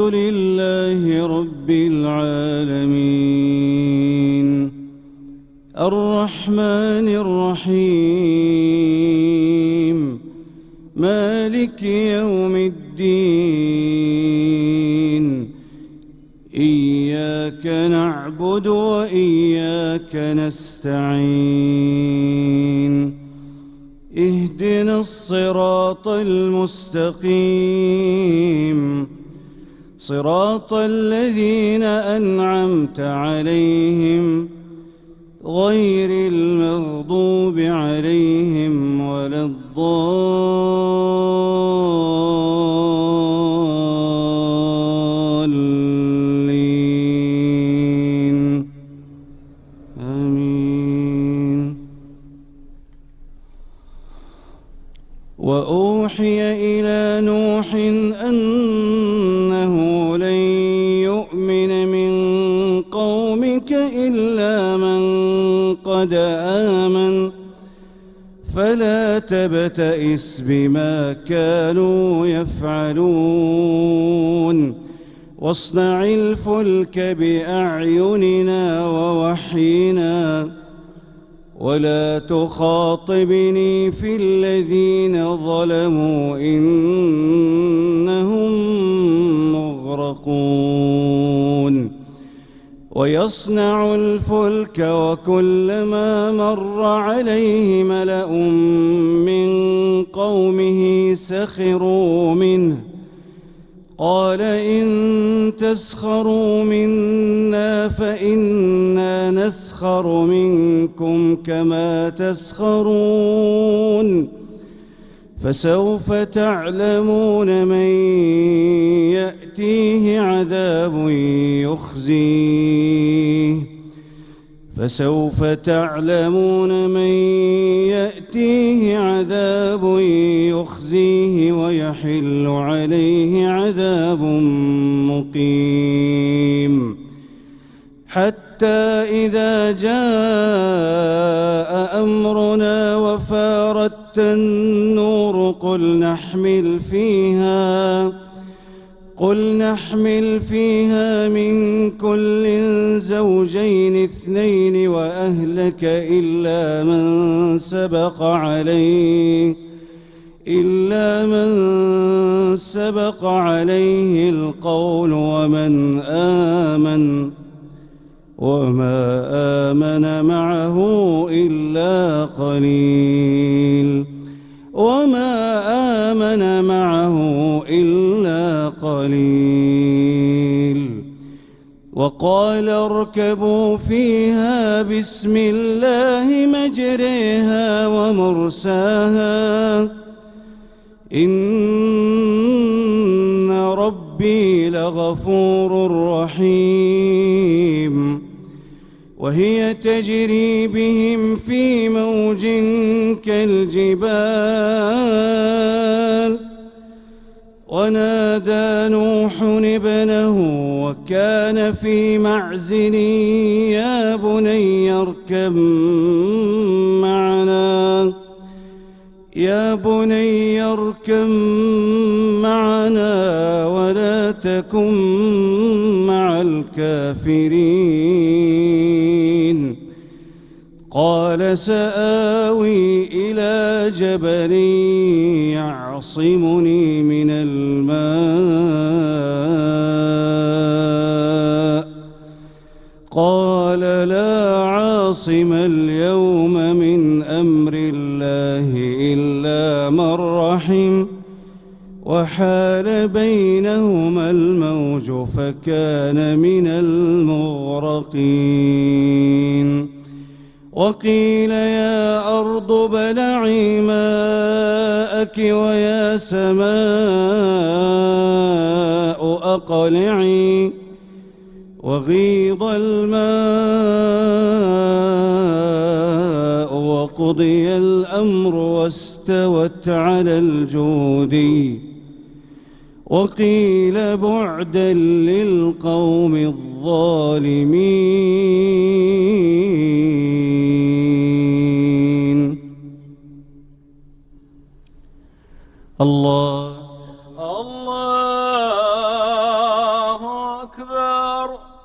لله رب العالمين الرحمن الرحيم مالك يوم الدين إياك نعبد وإياك نستعين اهدنا الصراط المستقيم صراط الذين أنعمت عليهم غير المغضوب عليهم ولا الضالين آمين. وأوحي إلى نوح أنه لن يؤمن من قومك إلا من قد آمن فلا تبتئس بما كانوا يفعلون واصنع الفلك بأعيننا ووحينا ولا تخاطبني في الذين ظلموا إنهم مغرقون. ويصنع الفلك وكلما مر عليه ملأ من قومه سخروا منه قال إن تسخروا منا فإنا نسخر منكم كما تسخرون فسوف تعلمون من يأتيه عذاب يخزيه ويحل عليه عذاب مقيم حتى إذا جاء أمرنا وفارت النور قل نحمل فيها من كل زوجين اثنين وأهلك إلا من سبق عليه القول وما آمن معه إلا قليل وقال اركبوا فيها بسم الله مجريها ومرساها إن ربي لغفور رحيم. وهي تجري بهم في موج كالجبال ونادى نوح ابنه وكان في معزل يا بني اركب معنا ولا تكن مع الكافرين قال سآوي إلى جبل يعصمني من الماء قال لا عاصم اليوم من أمر الله إلا من رحم وحال بينهما الموج فكان من المغرقين. وقيل يا أرض ابلعي ماءك ويا سماء أقلعي وغيض الماء وقضي الأمر واستوت على الجودي وقيل بعدا للقوم الظالمين. الله أكبر.